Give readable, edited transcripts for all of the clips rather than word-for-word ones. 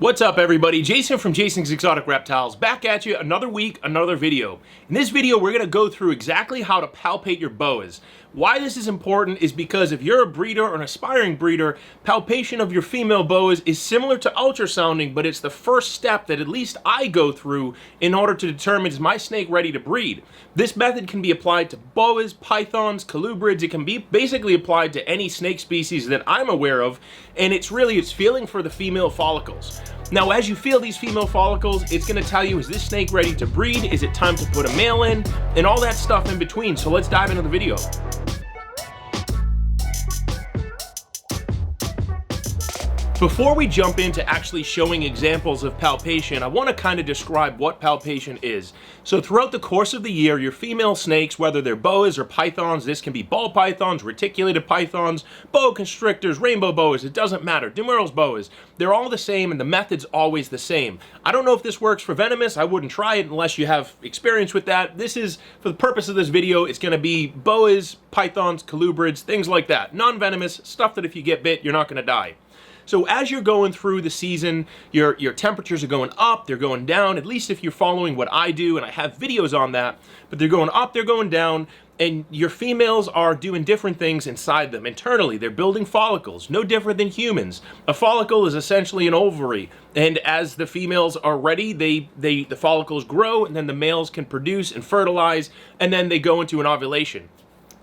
What's up, everybody? Jason from Jason's Exotic Reptiles, back at you another week, another video. In this video, we're going to go through exactly how to palpate your boas. Why this is important is because if you're a breeder or an aspiring breeder, palpation of your female boas is similar to ultrasounding, but it's the first step that at least I go through in order to determine is my snake ready to breed. This method can be applied to boas, pythons, colubrids. It can be basically applied to any snake species that I'm aware of, and it's feeling for the female follicles. Now, as you feel these female follicles, it's going to tell you, is this snake ready to breed? Is it time to put a male in? And all that stuff in between. So let's dive into the video. Before we jump into actually showing examples of palpation, I want to kind of describe what palpation is. So throughout the course of the year, your female snakes, whether they're boas or pythons, this can be ball pythons, reticulated pythons, boa constrictors, rainbow boas, it doesn't matter, Demurrell's boas, they're all the same and the method's always the same. I don't know if this works for venomous. I wouldn't try it unless you have experience with that. This is, for the purpose of this video, it's going to be boas, pythons, colubrids, things like that. Non-venomous, stuff that if you get bit, you're not going to die. So as you're going through the season, your temperatures are going up, they're going down, at least if you're following what I do, and I have videos on that, but they're going up, they're going down, and your females are doing different things inside them. Internally, they're building follicles, no different than humans. A follicle is essentially an ovary, and as the females are ready, the follicles grow, and then the males can produce and fertilize, and then they go into an ovulation.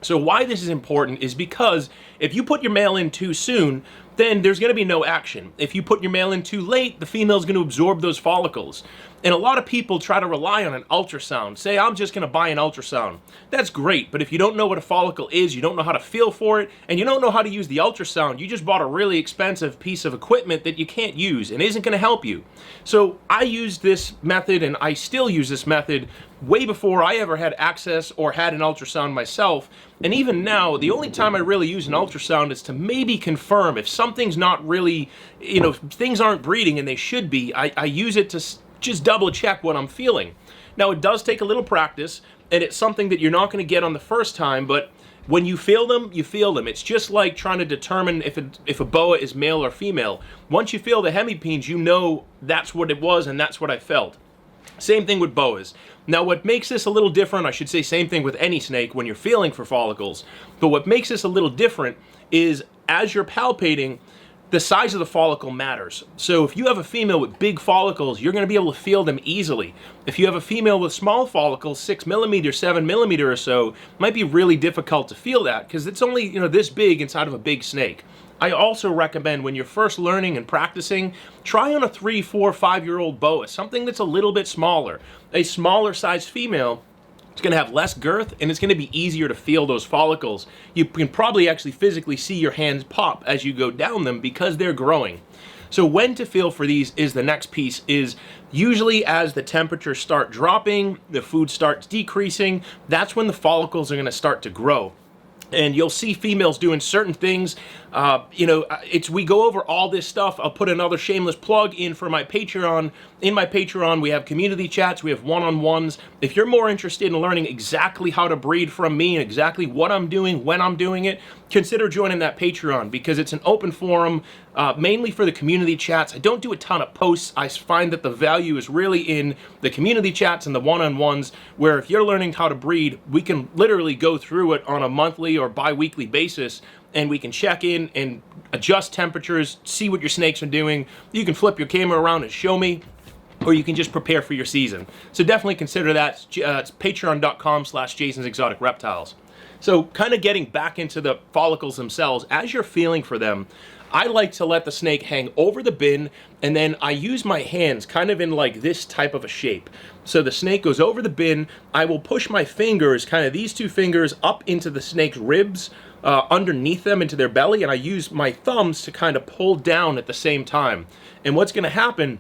So why this is important is because if you put your male in too soon, then there's going to be no action. If you put your male in too late, the female's going to absorb those follicles. And a lot of people try to rely on an ultrasound. Say, I'm just going to buy an ultrasound. That's great, but if you don't know what a follicle is, you don't know how to feel for it, and you don't know how to use the ultrasound, you just bought a really expensive piece of equipment that you can't use and isn't going to help you. So I used this method, and I still use this method way before I ever had access or had an ultrasound myself. And even now, the only time I really use an ultrasound is to maybe confirm if something's not really, things aren't breeding and they should be. I use it to just double check what I'm feeling. Now, it does take a little practice, and it's something that you're not going to get on the first time, but when you feel them, you feel them. It's just like trying to determine if a boa is male or female. Once you feel the hemipenes, you know that's what it was and that's what I felt. Same thing with boas. Now, what makes this a little different, I should say same thing with any snake when you're feeling for follicles, but what makes this a little different is as you're palpating, the size of the follicle matters. So if you have a female with big follicles, you're going to be able to feel them easily. If you have a female with small follicles, 6 millimeter, 7 millimeter or so, it might be really difficult to feel that because it's only this big inside of a big snake. I also recommend when you're first learning and practicing, try on a 3, 4, 5-year-old boa, something that's a little bit smaller. A smaller size female, it's going to have less girth, and it's going to be easier to feel those follicles. You can probably actually physically see your hands pop as you go down them because they're growing. So when to feel for these is the next piece, is usually as the temperatures start dropping, the food starts decreasing, that's when the follicles are going to start to grow. And you'll see females doing certain things. We go over all this stuff. I'll put another shameless plug in for my Patreon. In my Patreon, we have community chats, we have one-on-ones. If you're more interested in learning exactly how to breed from me and exactly what I'm doing, when I'm doing it, consider joining that Patreon because it's an open forum, mainly for the community chats. I don't do a ton of posts. I find that the value is really in the community chats and the one-on-ones, where if you're learning how to breed, we can literally go through it on a monthly or bi-weekly basis, and we can check in and adjust temperatures, see what your snakes are doing. You can flip your camera around and show me, or you can just prepare for your season. So definitely consider that. It's patreon.com/Jason's Exotic Reptiles. So kind of getting back into the follicles themselves, as you're feeling for them, I like to let the snake hang over the bin, and then I use my hands kind of in like this type of a shape. So the snake goes over the bin, I will push my fingers, kind of these two fingers, up into the snake's ribs, underneath them into their belly, and I use my thumbs to kind of pull down at the same time. And what's going to happen,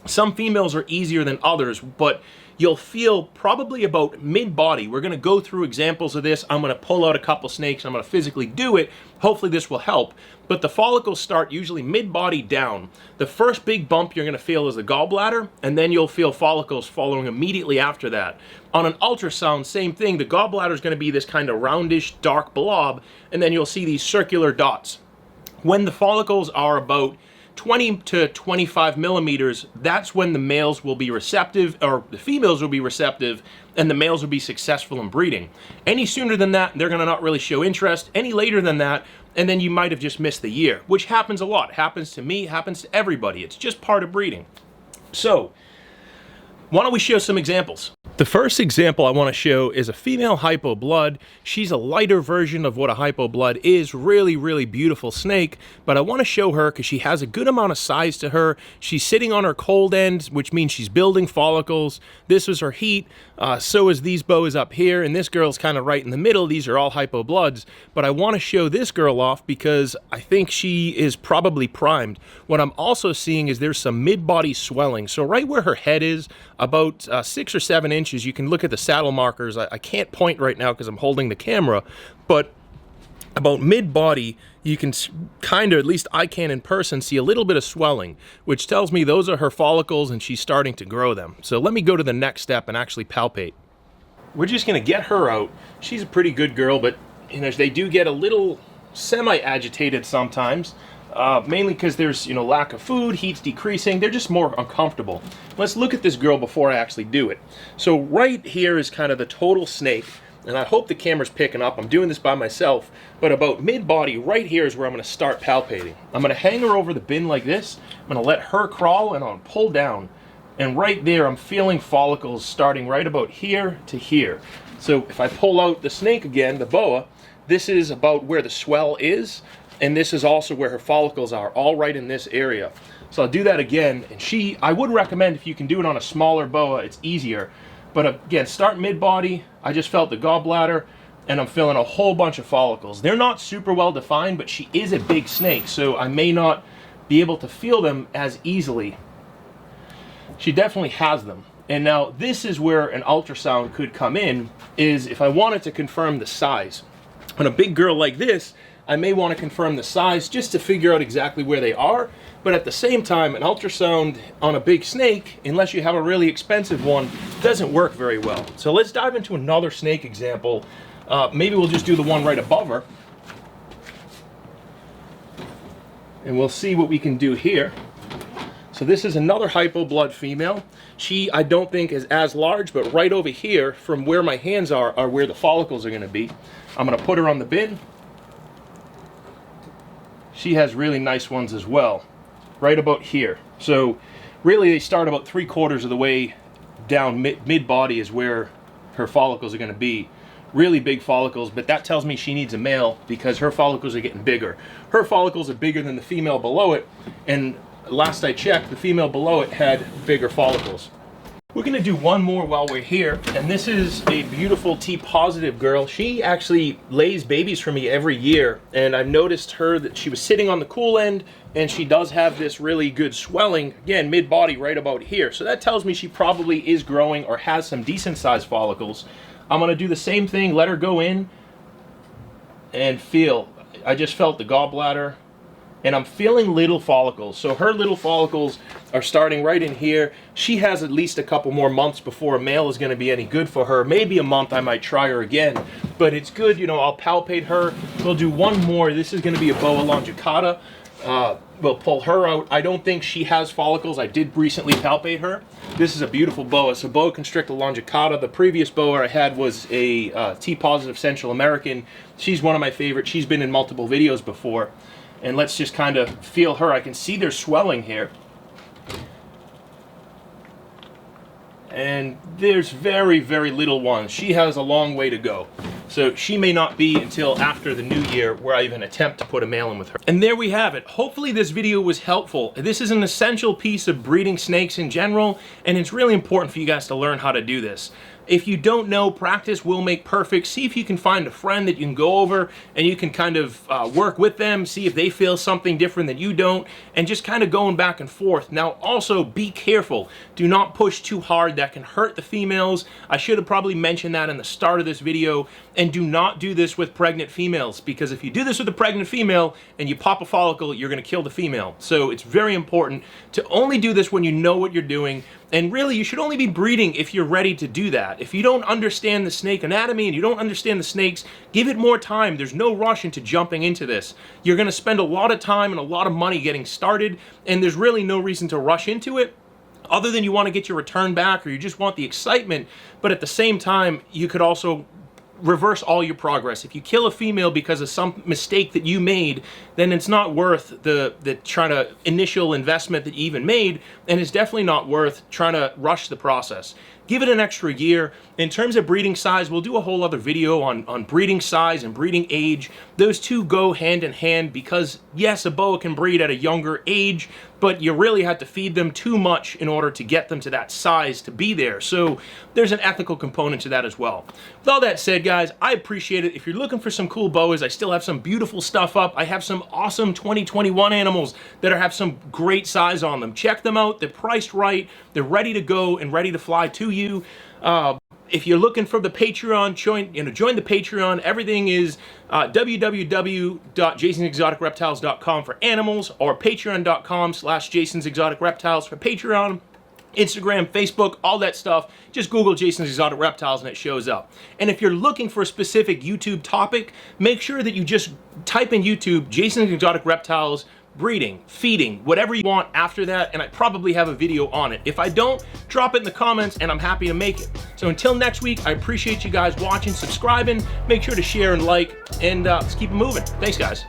some females are easier than others, but you'll feel probably about mid-body. We're going to go through examples of this. I'm going to pull out a couple snakes. I'm going to physically do it. Hopefully this will help. But the follicles start usually mid-body down. The first big bump you're going to feel is the gallbladder, and then you'll feel follicles following immediately after that. On an ultrasound, same thing. The gallbladder is going to be this kind of roundish, dark blob, and then you'll see these circular dots. When the follicles are about 20 to 25 millimeters, that's when the males will be receptive, or the females will be receptive, and the males will be successful in breeding. Any sooner than that, they're gonna not really show interest. Any later than that, and then you might have just missed the year, which happens a lot. It happens to me, happens to everybody. It's just part of breeding. So, why don't we show some examples? The first example I want to show is a female Hypoblood. She's a lighter version of what a Hypoblood is. Really, really beautiful snake, but I want to show her because she has a good amount of size to her. She's sitting on her cold end, which means she's building follicles. This was her heat. So is these boas up here, and this girl's kind of right in the middle. These are all Hypobloods, but I want to show this girl off because I think she is probably primed. What I'm also seeing is there's some mid-body swelling. So right where her head is, about 6 or 7 inches, you can look at the saddle markers. I can't point right now because I'm holding the camera, but about mid-body, you can kind of, at least I can in person, see a little bit of swelling, which tells me those are her follicles and she's starting to grow them. So let me go to the next step and actually palpate. We're just gonna get her out. She's a pretty good girl, but you know, they do get a little semi-agitated sometimes, mainly because there's, you know, lack of food, heat's decreasing, they're just more uncomfortable. Let's look at this girl before I actually do it. So right here is kind of the total snake, and I hope the camera's picking up. I'm doing this by myself, but about mid-body, right here is where I'm gonna start palpating. I'm gonna hang her over the bin like this, I'm gonna let her crawl, and I'll pull down, and right there I'm feeling follicles starting right about here to here. So if I pull out the snake again, the boa, this is about where the swell is, and this is also where her follicles are, all right in this area. So I'll do that again, and I would recommend if you can do it on a smaller boa, it's easier. But again, start mid-body, I just felt the gallbladder, and I'm feeling a whole bunch of follicles. They're not super well defined, but she is a big snake, so I may not be able to feel them as easily. She definitely has them. And now this is where an ultrasound could come in, is if I wanted to confirm the size. On a big girl like this, I may want to confirm the size just to figure out exactly where they are, but at the same time, an ultrasound on a big snake, unless you have a really expensive one, doesn't work very well. So let's dive into another snake example. Maybe we'll just do the one right above her, and we'll see what we can do here. So this is another Hypoblood female. She, I don't think, is as large, but right over here, from where my hands are where the follicles are going to be. I'm going to put her on the bin. She has really nice ones as well, right about here. So really they start about 3/4 of the way down mid-body is where her follicles are going to be. Really big follicles, but that tells me she needs a male because her follicles are getting bigger. Her follicles are bigger than the female below it, and last I checked, the female below it had bigger follicles. We're going to do one more while we're here, and this is a beautiful T-positive girl. She actually lays babies for me every year, and I've noticed her that she was sitting on the cool end, and she does have this really good swelling, again, mid-body right about here. So that tells me she probably is growing or has some decent-sized follicles. I'm going to do the same thing, let her go in, and feel. I just felt the gallbladder, and I'm feeling little follicles. So her little follicles are starting right in here. She has at least a couple more months before a male is going to be any good for her. Maybe a month I might try her again, but it's good, you know, I'll palpate her. We'll do one more. This is going to be a boa longicauda. We'll pull her out. I don't think she has follicles. I did recently palpate her. This is a beautiful boa. So boa constrictor longicauda. The previous boa I had was a T-positive Central American. She's one of my favorites. She's been in multiple videos before. And let's just kind of feel her. I can see there's swelling here. And there's very, very little ones. She has a long way to go. So she may not be until after the new year where I even attempt to put a male in with her. And there we have it. Hopefully this video was helpful. This is an essential piece of breeding snakes in general, and it's really important for you guys to learn how to do this. If you don't know, practice will make perfect. See if you can find a friend that you can go over and you can kind of work with them, see if they feel something different than you don't, and just kind of going back and forth. Now also be careful. Do not push too hard. That can hurt the females. I should have probably mentioned that in the start of this video. And do not do this with pregnant females, because if you do this with a pregnant female and you pop a follicle, you're going to kill the female. So it's very important to only do this when you know what you're doing. And really, you should only be breeding if you're ready to do that. that. If you don't understand the snake anatomy and you don't understand the snakes, give it more time. There's no rush into jumping into this. You're going to spend a lot of time and a lot of money getting started, and there's really no reason to rush into it, other than you want to get your return back or you just want the excitement. But at the same time, you could also reverse all your progress. If you kill a female because of some mistake that you made, then it's not worth the initial investment that you even made, and it's definitely not worth trying to rush the process. Give it an extra year. In terms of breeding size, we'll do a whole other video on breeding size and breeding age. Those two go hand in hand because, yes, a boa can breed at a younger age, but you really have to feed them too much in order to get them to that size to be there. So there's an ethical component to that as well. With all that said, guys, I appreciate it. If you're looking for some cool boas, I still have some beautiful stuff up. I have some awesome 2021 animals that have some great size on them. Check them out. They're priced right. They're ready to go and ready to fly to you. If you're looking for the Patreon, join the Patreon. Everything is www.jasonsexoticreptiles.com for animals, or patreon.com/jasonsexoticreptiles for Patreon, Instagram, Facebook, all that stuff. Just Google Jason's Exotic Reptiles and it shows up. And if you're looking for a specific YouTube topic, make sure that you just type in YouTube Jason's Exotic Reptiles breeding, feeding, whatever you want after that, and I probably have a video on it. If I don't, drop it in the comments and I'm happy to make it. So until next week, I appreciate you guys watching, subscribing, make sure to share and like, and let's keep it moving. Thanks, guys.